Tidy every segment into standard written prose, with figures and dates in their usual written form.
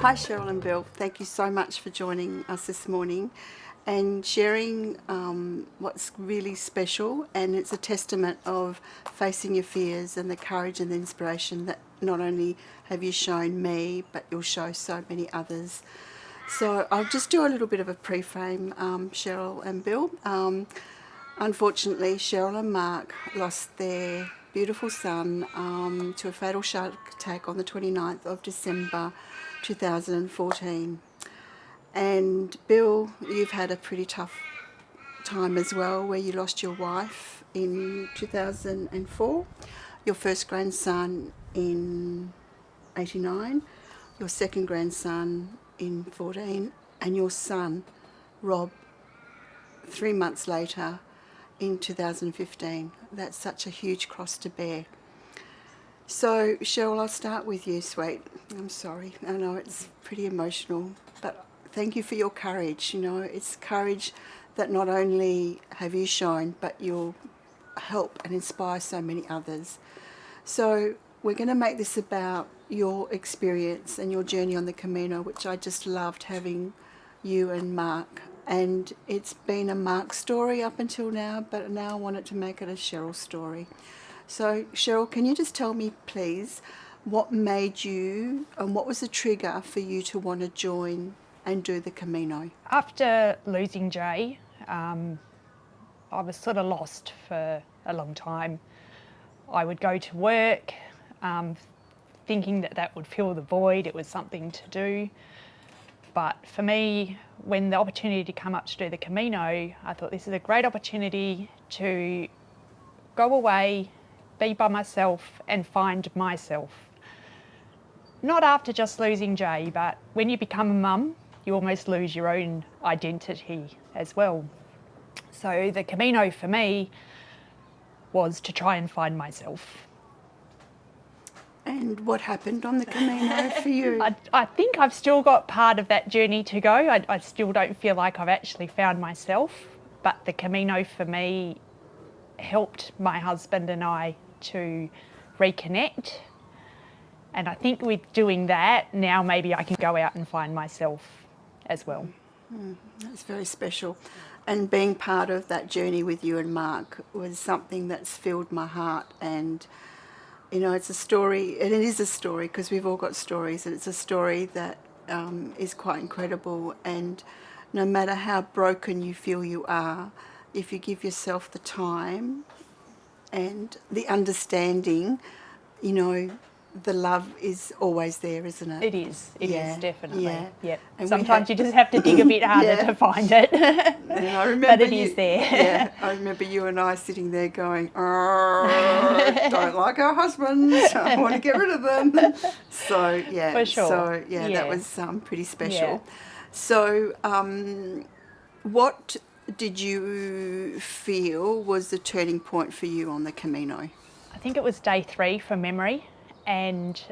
Hi Cheryl and Bill, thank you so much for joining us this morning and sharing what's really special, and it's a testament of facing your fears and the courage and the inspiration that not only have you shown me but you'll show so many others. So I'll just do a little bit of a pre-frame, Cheryl and Bill. Unfortunately, Cheryl and Mark lost their beautiful son to a fatal shark attack on the 29th of December 2014. And Bill, you've had a pretty tough time as well, where you lost your wife in 2004, your first grandson in 89, your second grandson in 14, and your son, Rob, 3 months later in 2015. That's such a huge cross to bear. So, Cheryl, I'll start with you, sweet. I'm sorry. I know it's pretty emotional, but thank you for your courage. You know, it's courage that not only have you shown, but you'll help and inspire so many others. So, we're going to make this about your experience and your journey on the Camino, which I just loved having you and Mark. And it's been a Mark story up until now, but now I wanted to make it a Cheryl story. So, Cheryl, can you just tell me, please, what made you and what was the trigger for you to want to join and do the Camino? After losing Jay, I was sort of lost for a long time. I would go to work thinking that would fill the void, it was something to do. But for me, when the opportunity came up to do the Camino, I thought this is a great opportunity to go away, be by myself and find myself. Not after just losing Jay, but when you become a mum, you almost lose your own identity as well. So the Camino for me was to try and find myself. And what happened on the Camino for you? I think I've still got part of that journey to go. I still don't feel like I've actually found myself, but the Camino for me helped my husband and I to reconnect. And I think with doing that, now maybe I can go out and find myself as well. That's very special. And being part of that journey with you and Mark was something that's filled my heart. And, you know, it's a story, and it is a story because we've all got stories, and it's a story that is quite incredible. And no matter how broken you feel you are, if you give yourself the time and the understanding, you know, the love is always there, isn't it? It is definitely. Yeah. Yep. And Sometimes you just have to dig a bit harder to find it. And I remember but it is there. Yeah, I remember you and I sitting there going, don't like our husbands, I want to get rid of them. So, yeah. For sure. So, yeah, that was pretty special. Yeah. So, what did you feel was the turning point for you on the Camino? I think it was day 3 from memory. And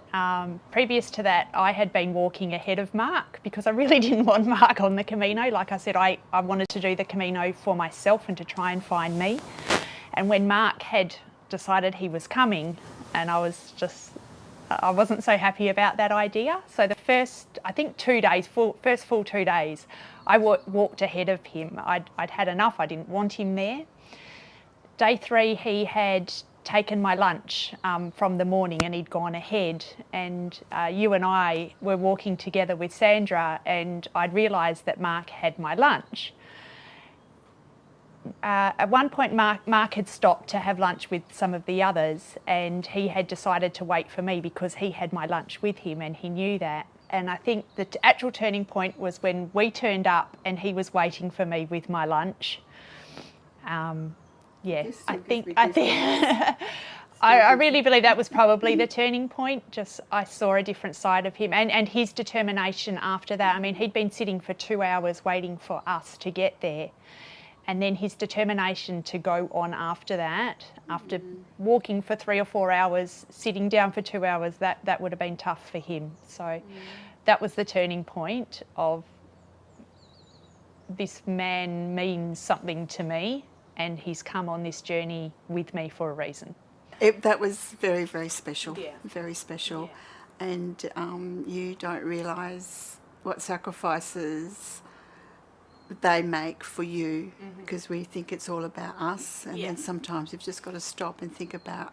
previous to that, I had been walking ahead of Mark because I really didn't want Mark on the Camino. Like I said, I wanted to do the Camino for myself and to try and find me. And when Mark had decided he was coming, and I wasn't so happy about that idea. So the first, I think 2 days, first full 2 days, I walked ahead of him. I'd had enough, I didn't want him there. Day 3, he had taken my lunch from the morning and he'd gone ahead, and you and I were walking together with Sandra, and I'd realised that Mark had my lunch. At one point Mark had stopped to have lunch with some of the others, and he had decided to wait for me because he had my lunch with him and he knew that. And I think the actual turning point was when we turned up and he was waiting for me with my lunch. I really believe that was probably the turning point. Just I saw a different side of him and his determination after that. I mean, he'd been sitting for 2 hours waiting for us to get there. And then his determination to go on after that, after walking for 3 or 4 hours, sitting down for 2 hours, that would have been tough for him. So that was the turning point of this man means something to me, and he's come on this journey with me for a reason. That was very, very special. Yeah. Very special. and you don't realise what sacrifices they make for you, because we think it's all about us, and then sometimes you've just got to stop and think about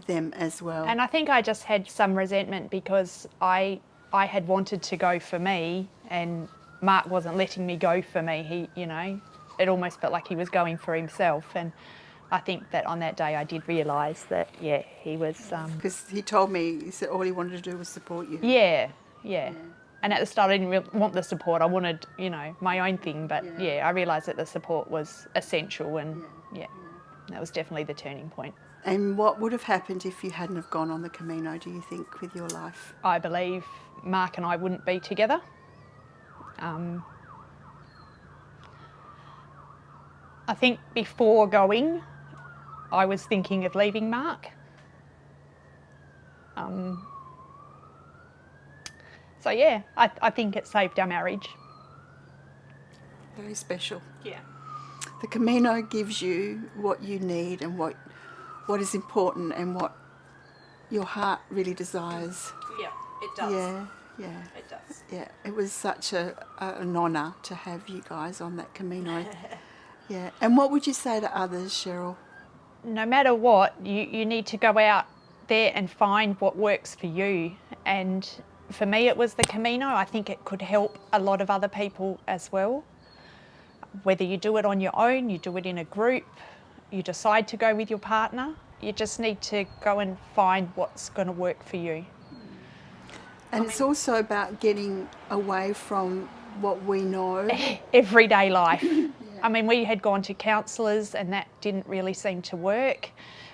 them as well. And I think I just had some resentment because I had wanted to go for me, and Mark wasn't letting me go for me. He, you know, it almost felt like he was going for himself. And I think that on that day I did realise that, yeah, he was... Because he told me, he said all he wanted to do was support you. Yeah. And at the start I didn't want the support. I wanted, you know, my own thing. But I realised that the support was essential, and that was definitely the turning point. And what would have happened if you hadn't have gone on the Camino, do you think, with your life? I believe Mark and I wouldn't be together. I think before going, I was thinking of leaving Mark. So yeah, I think it saved our marriage. Very special. Yeah. The Camino gives you what you need and what is important and what your heart really desires. Yeah, it does. Yeah. It does. Yeah, it was such an honour to have you guys on that Camino. Yeah. And what would you say to others, Cheryl? No matter what, you need to go out there and find what works for you. And for me, it was the Camino. I think it could help a lot of other people as well. Whether you do it on your own, you do it in a group, you decide to go with your partner, you just need to go and find what's going to work for you. And it's also about getting away from what we know. Everyday life. I mean, we had gone to counsellors and that didn't really seem to work.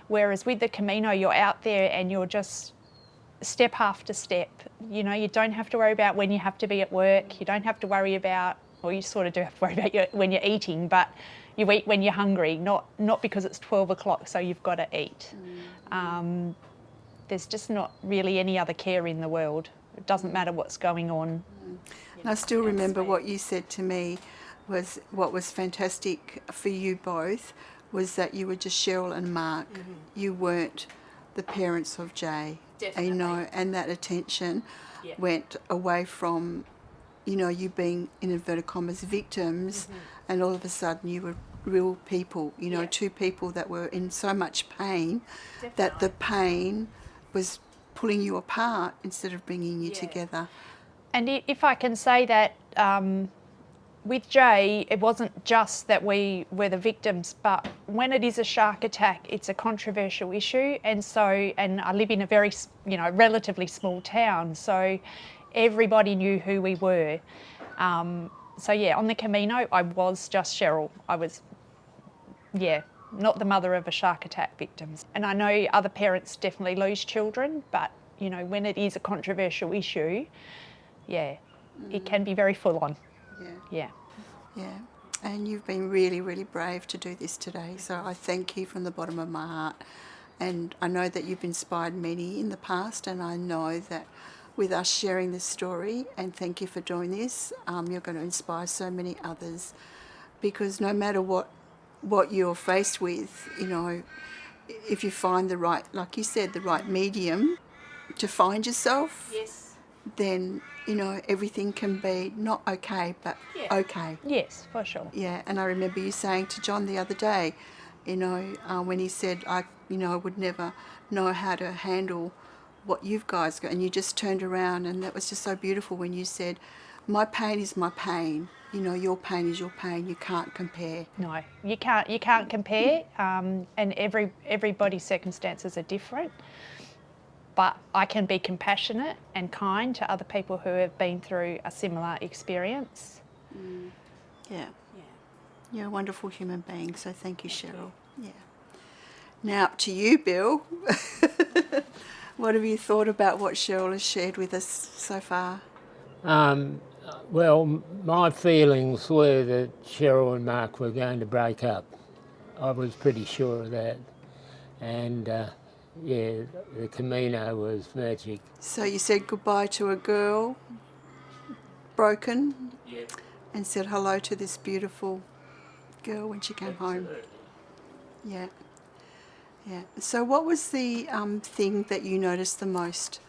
Whereas with the Camino, you're out there and you're just step after step. You know, you don't have to worry about when you have to be at work. You don't have to worry about, well, you sort of do have to worry about when you're eating, but you eat when you're hungry, not because it's 12 o'clock, so you've got to eat. There's just not really any other care in the world. It doesn't matter what's going on. And I still remember what you said to me was what was fantastic for you both was that you were just Cheryl and Mark. You weren't the parents of Jay. Definitely. You know, and that attention went away from, you know, you being, in inverted commas, victims, and all of a sudden you were real people, you know, two people that were in so much pain that the pain was pulling you apart instead of bringing you together. And if I can say that, with Jay, it wasn't just that we were the victims, but when it is a shark attack, it's a controversial issue. And I live in a very, you know, relatively small town, so everybody knew who we were. So yeah, on the Camino, I was just Cheryl. I was, not the mother of a shark attack victims. And I know other parents definitely lose children, but, you know, when it is a controversial issue, it can be very full on. Yeah. And you've been really, really brave to do this today. So I thank you from the bottom of my heart. And I know that you've inspired many in the past, and I know that with us sharing this story, and thank you for doing this, you're going to inspire so many others. Because no matter what you're faced with, you know, if you find the right, like you said, the right medium to find yourself, then, you know, everything can be not okay, but okay. Yes, for sure. Yeah, and I remember you saying to John the other day, you know, when he said, I would never know how to handle what you've guys got, and you just turned around, and that was just so beautiful when you said, my pain is my pain, you know, your pain is your pain, you can't compare. No, you can't compare, and everybody's circumstances are different. But I can be compassionate and kind to other people who have been through a similar experience. Yeah. You're a wonderful human being, so thank you, Cheryl. Yeah. Now up to you, Bill. What have you thought about what Cheryl has shared with us so far? Well, my feelings were that Cheryl and Mark were going to break up. I was pretty sure of that. And the Camino was magic. So you said goodbye to a girl, broken, and said hello to this beautiful girl when she came home. Yeah. So what was the thing that you noticed the most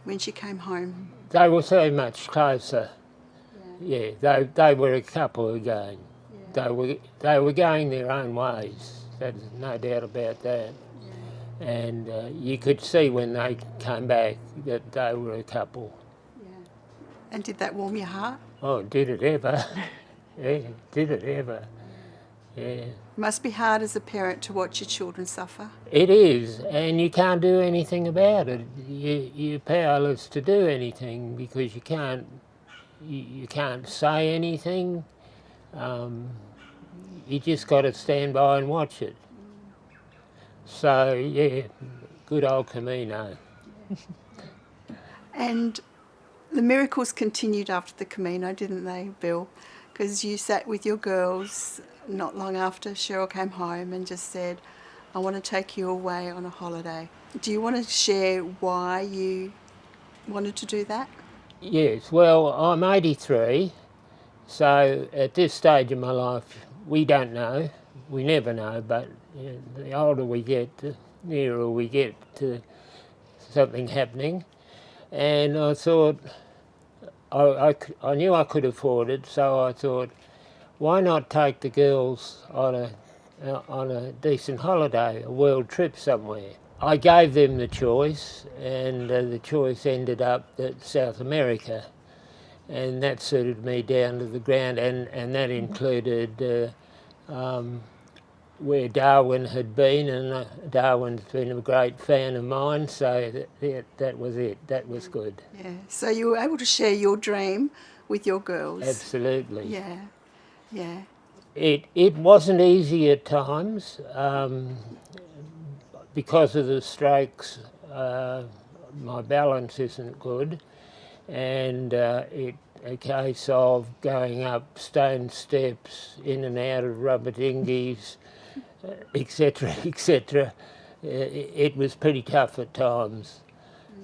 when she came home? They were so much closer. Yeah, they were a couple again. They were going their own ways. There's no doubt about that. And you could see when they came back that they were a couple. And did that warm your heart? Oh, did it ever? Yeah, did it ever? Yeah. It must be hard as a parent to watch your children suffer. It is, and you can't do anything about it. You're powerless to do anything because you can't say anything. You just got to stand by and watch it. So yeah, good old Camino. And the miracles continued after the Camino, didn't they, Bill? Because you sat with your girls not long after Cheryl came home and just said, I want to take you away on a holiday. Do you want to share why you wanted to do that? Yes, well, I'm 83, so at this stage of my life, we don't know. We never know, but the older we get, the nearer we get to something happening. And I thought, I knew I could afford it, so I thought, why not take the girls on a decent holiday, a world trip somewhere? I gave them the choice, and the choice ended up at South America, and that suited me down to the ground, and that included where Darwin had been, and Darwin's been a great fan of mine, so that was it. That was good. Yeah. So you were able to share your dream with your girls. Absolutely. Yeah. Yeah. It wasn't easy at times because of the strokes. My balance isn't good, and it a case of going up stone steps, in and out of rubber dinghies, etc., etc. It was pretty tough at times,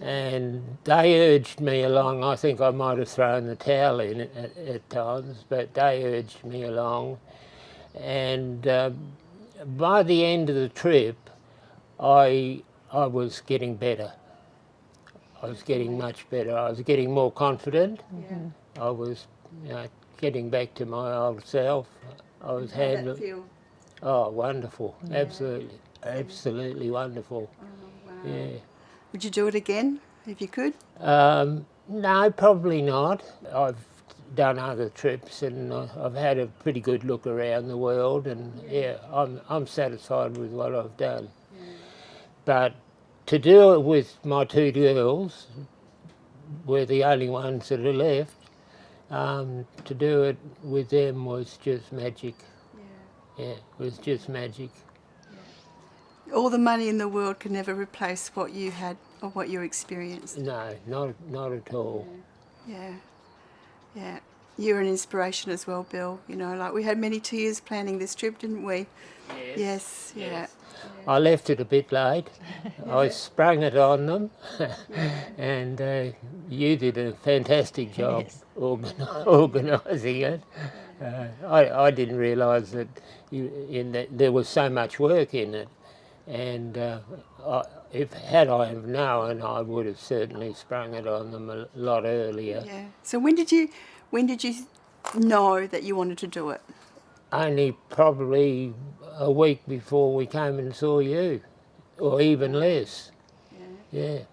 and they urged me along. I think I might have thrown the towel in at times, but they urged me along, and by the end of the trip, I was getting better. I was getting much better. I was getting more confident. Yeah. I was, getting back to my old self. I was How did that handling. feel? Oh, wonderful! Absolutely wonderful. Oh, wow. Yeah. Would you do it again if you could? No, probably not. I've done other trips and I've had a pretty good look around the world, and I'm satisfied with what I've done. But to do it with my two girls, we're the only ones that are left. To do it with them was just magic. Yeah, it was just magic. All the money in the world can never replace what you had or what you experienced. No, not at all. Yeah. Yeah. You're an inspiration as well, Bill. You know, like we had many tears planning this trip, didn't we? Yes. Yeah. I left it a bit late. I sprung it on them, and you did a fantastic job organising it. I didn't realise that there was so much work in it, and had I have known, I would have certainly sprung it on them a lot earlier. Yeah. So when did you know that you wanted to do it? Only probably a week before we came and saw you, or even less. Yeah.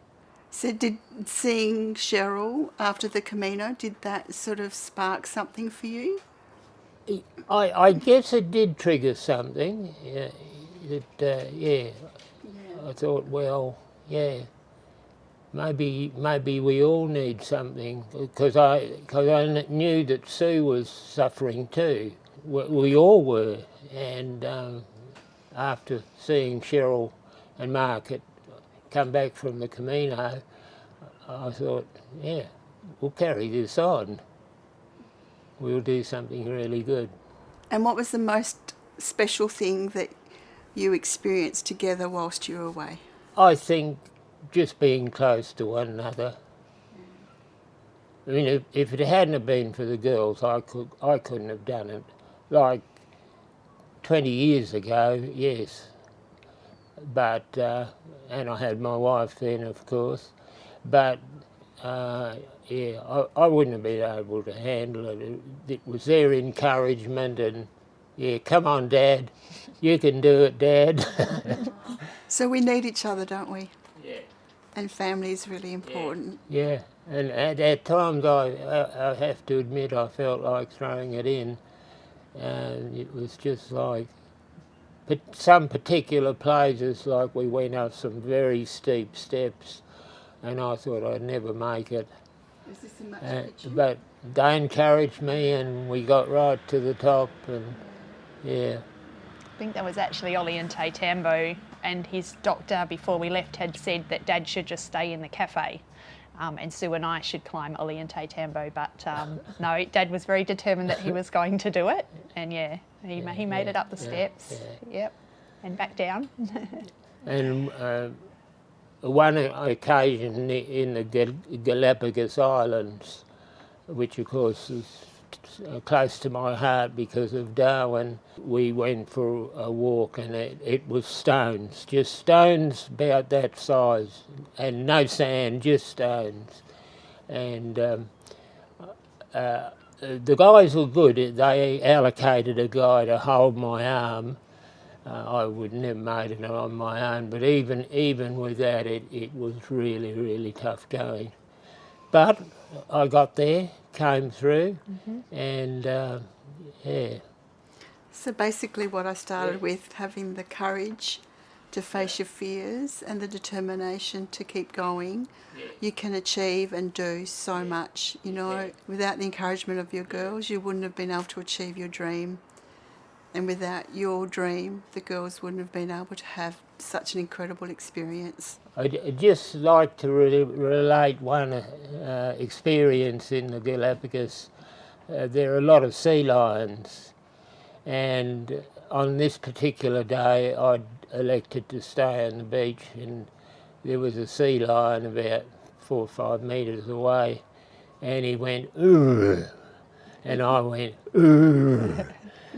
So did seeing Cheryl after the Camino, did that sort of spark something for you? I guess it did trigger something. I thought, well, maybe we all need something, because I knew that Sue was suffering too. We all were, and after seeing Cheryl and Mark come back from the Camino, I thought, we'll carry this on. We'll do something really good. And what was the most special thing that you experienced together whilst you were away? I think just being close to one another. I mean, if it hadn't have been for the girls, I couldn't have done it. Like 20 years ago, yes, but and I had my wife then, of course. But yeah, I wouldn't have been able to handle it. It was their encouragement and, yeah, come on, Dad, you can do it, Dad. So we need each other, don't we? Yeah. And family is really important. Yeah, and at times I have to admit I felt like throwing it in. It was just like, but some particular places, like we went up some very steep steps, and I thought I'd never make it. Is this a much picture? But they encouraged me, and we got right to the top, and yeah. I think that was actually Ollantay Tambo, and his doctor before we left had said that Dad should just stay in the cafe, and Sue and I should climb Ollantay Tambo. But no, Dad was very determined that he was going to do it, and yeah, he made it up the steps. Yep, and back down. And one occasion in the Galapagos Islands, which of course is close to my heart because of Darwin, we went for a walk, and it was stones, just stones about that size, and no sand, just stones. And the guys were good. They allocated a guy to hold my arm. I would never made it on my own, but even with that, it was really, really tough going. But I got there, came through, and yeah. So basically what I started with, having the courage to face your fears and the determination to keep going, you can achieve and do so much. You know, without the encouragement of your girls, you wouldn't have been able to achieve your dream. And without your dream, the girls wouldn't have been able to have such an incredible experience. I'd just like to relate one experience in the Galapagos. There are a lot of sea lions, and on this particular day I'd elected to stay on the beach, and there was a sea lion about 4 or 5 metres away, and he went, "Ooh," and I went, "Ooh."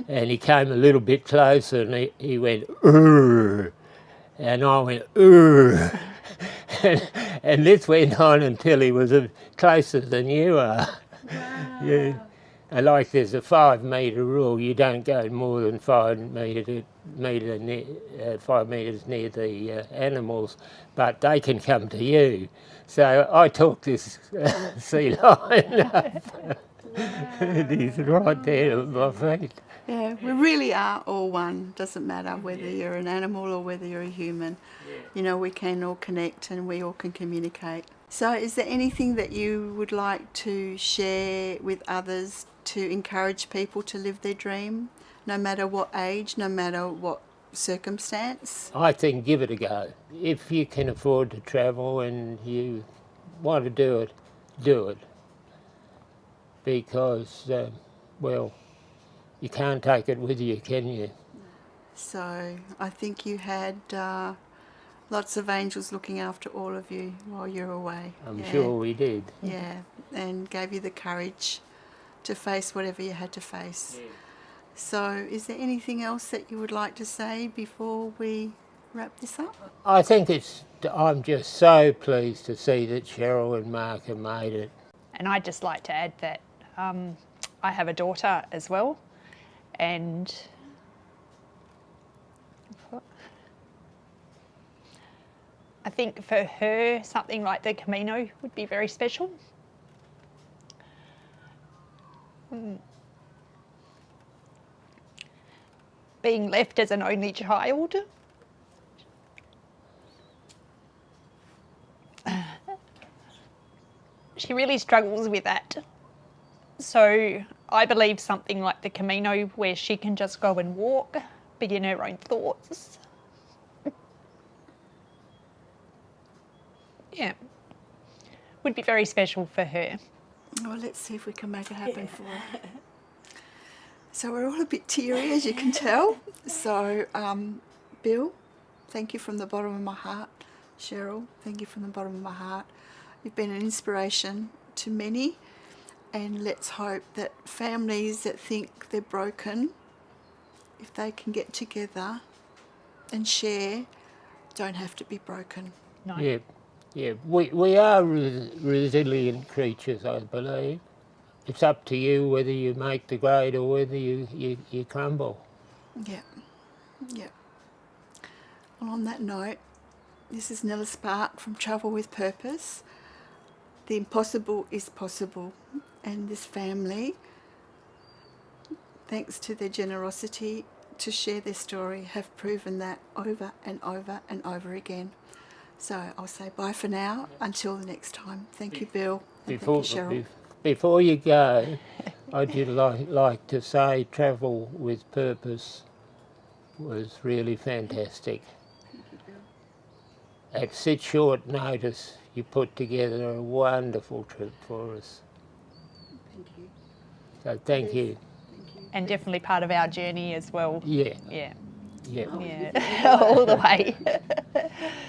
And he came a little bit closer, and he went, "Urgh," and I went, "Urgh." and this went on until he was closer than you are. Wow. Yeah. And like there's a 5 metre rule, you don't go more than 5 metres near the animals, but they can come to you. So I took this sea lion up. And he's right there at my feet. Yeah, we really are all one. Doesn't matter whether you're an animal or whether you're a human. You know, we can all connect and we all can communicate. So is there anything that you would like to share with others to encourage people to live their dream, no matter what age, no matter what circumstance? I think give it a go. If you can afford to travel and you want to do it, do it. Because, well, you can't take it with you, can you? So I think you had lots of angels looking after all of you while you're away. I'm sure we did. Yeah, and gave you the courage to face whatever you had to face. Yeah. So is there anything else that you would like to say before we wrap this up? I think I'm just so pleased to see that Cheryl and Mark have made it. And I'd just like to add that I have a daughter as well, and I think for her something like the Camino would be very special. Being left as an only child, she really struggles with that. So I believe something like the Camino, where she can just go and walk, be in her own thoughts. Yeah, would be very special for her. Well, let's see if we can make it happen for her. So we're all a bit teary, as you can tell. So, Bill, thank you from the bottom of my heart. Cheryl, thank you from the bottom of my heart. You've been an inspiration to many, and let's hope that families that think they're broken, if they can get together and share, don't have to be broken. No. Yeah, Yeah, we are resilient creatures, I believe. It's up to you whether you make the grade or whether you crumble. Yeah, yeah. Well, on that note, this is Nella Spark from Travel with Purpose. The impossible is possible, and this family, thanks to their generosity to share their story, have proven that over and over and over again. So I'll say bye for now until the next time. Thank you, Bill, and thank you, Cheryl. Before you go, I'd like to say Travel with Purpose was really fantastic. At such short notice, you put together a wonderful trip for us. Thank you. So thank you. Thank you. And definitely part of our journey as well. Yeah, Yeah, yeah. yeah, all the way.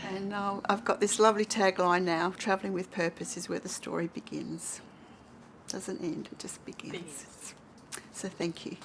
And I've got this lovely tagline now: travelling with purpose is where the story begins. Doesn't end, it just begins. So thank you.